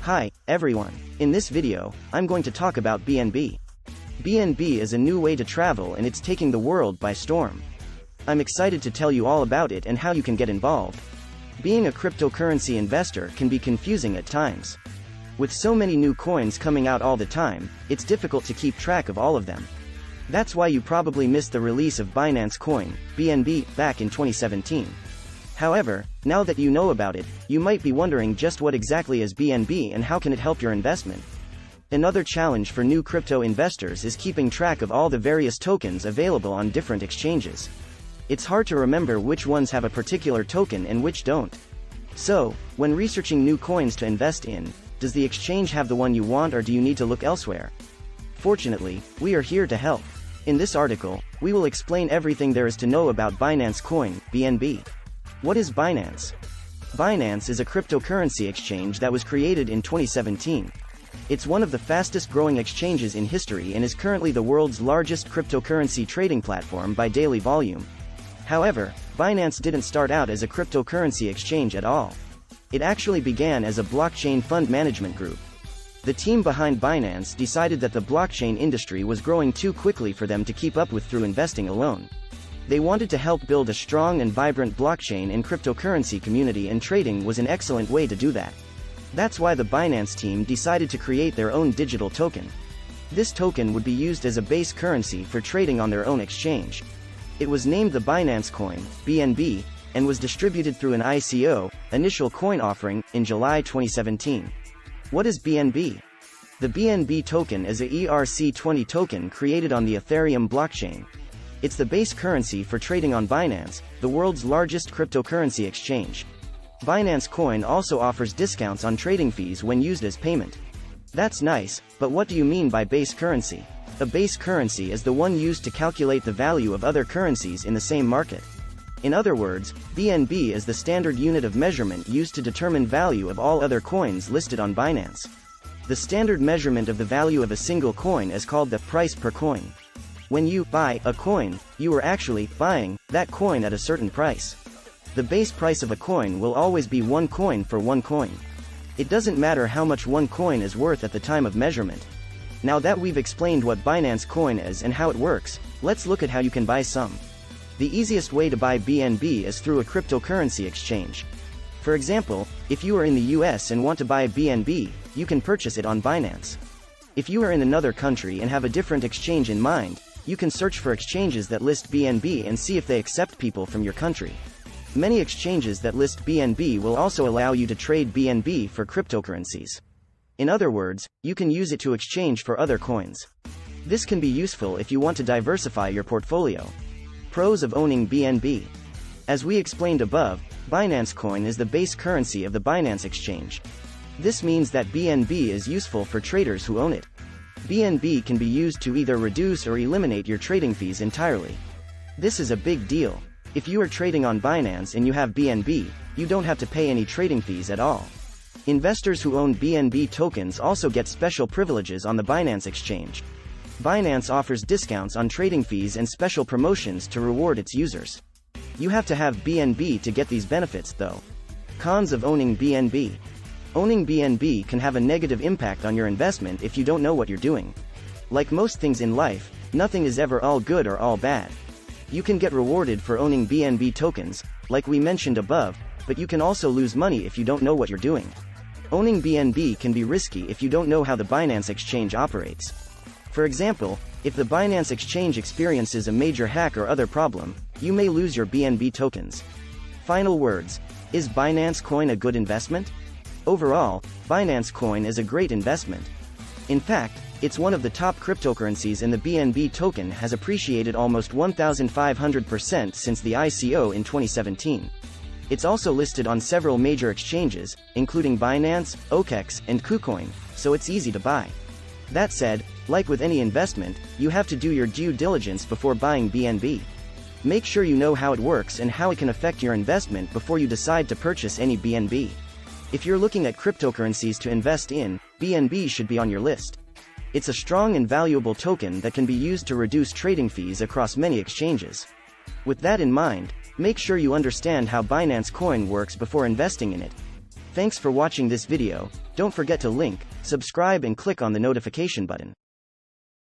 Hi, everyone. In this video, I'm going to talk about BNB. BNB is a new way to travel and it's taking the world by storm. I'm excited to tell you all about it and how you can get involved. Being a cryptocurrency investor can be confusing at times. With so many new coins coming out all the time, it's difficult to keep track of all of them. That's why you probably missed the release of Binance Coin, BNB, back in 2017. However, now that you know about it, you might be wondering just what exactly is BNB and how can it help your investment. Another challenge for new crypto investors is keeping track of all the various tokens available on different exchanges. It's hard to remember which ones have a particular token and which don't. So, when researching new coins to invest in, does the exchange have the one you want or do you need to look elsewhere? Fortunately, we are here to help. In this article, we will explain everything there is to know about Binance Coin, BNB. What is Binance? Binance is a cryptocurrency exchange that was created in 2017. It's one of the fastest growing exchanges in history and is currently the world's largest cryptocurrency trading platform by daily volume. However, Binance didn't start out as a cryptocurrency exchange at all. It actually began as a blockchain fund management group. The team behind Binance decided that the blockchain industry was growing too quickly for them to keep up with through investing alone. They wanted to help build a strong and vibrant blockchain and cryptocurrency community, and trading was an excellent way to do that. That's why the Binance team decided to create their own digital token. This token would be used as a base currency for trading on their own exchange. It was named the Binance Coin, BNB, and was distributed through an ICO, initial coin offering, in July 2017. What is BNB? The BNB token is a ERC20 token created on the Ethereum blockchain. It's the base currency for trading on Binance, the world's largest cryptocurrency exchange. Binance Coin also offers discounts on trading fees when used as payment. That's nice, but what do you mean by base currency? A base currency is the one used to calculate the value of other currencies in the same market. In other words, BNB is the standard unit of measurement used to determine value of all other coins listed on Binance. The standard measurement of the value of a single coin is called the price per coin. When you buy a coin, you are actually buying that coin at a certain price. The base price of a coin will always be one coin for one coin. It doesn't matter how much one coin is worth at the time of measurement. Now that we've explained what Binance Coin is and how it works, let's look at how you can buy some. The easiest way to buy BNB is through a cryptocurrency exchange. For example, if you are in the US and want to buy BNB, you can purchase it on Binance. If you are in another country and have a different exchange in mind, you can search for exchanges that list BNB and see if they accept people from your country. Many exchanges that list BNB will also allow you to trade BNB for cryptocurrencies. In other words, you can use it to exchange for other coins. This can be useful if you want to diversify your portfolio. Pros of owning BNB. As we explained above, Binance Coin is the base currency of the Binance exchange. This means that BNB is useful for traders who own it. BNB can be used to either reduce or eliminate your trading fees entirely. This is a big deal. If you are trading on Binance and you have BNB, you don't have to pay any trading fees at all. Investors who own BNB tokens also get special privileges on the Binance exchange. Binance offers discounts on trading fees and special promotions to reward its users. You have to have BNB to get these benefits though. Cons of owning BNB. Owning BNB can have a negative impact on your investment if you don't know what you're doing. Like most things in life, nothing is ever all good or all bad. You can get rewarded for owning BNB tokens, like we mentioned above, but you can also lose money if you don't know what you're doing. Owning BNB can be risky if you don't know how the Binance exchange operates. For example, if the Binance exchange experiences a major hack or other problem, you may lose your BNB tokens. Final words. Is Binance Coin a good investment? Overall, Binance Coin is a great investment. In fact, it's one of the top cryptocurrencies and the BNB token has appreciated almost 1,500% since the ICO in 2017. It's also listed on several major exchanges, including Binance, OKEx, and KuCoin, so it's easy to buy. That said, like with any investment, you have to do your due diligence before buying BNB. Make sure you know how it works and how it can affect your investment before you decide to purchase any BNB. If you're looking at cryptocurrencies to invest in, BNB should be on your list. It's a strong and valuable token that can be used to reduce trading fees across many exchanges. With that in mind, make sure you understand how Binance Coin works before investing in it. Thanks for watching this video. Don't forget to subscribe and click on the notification button.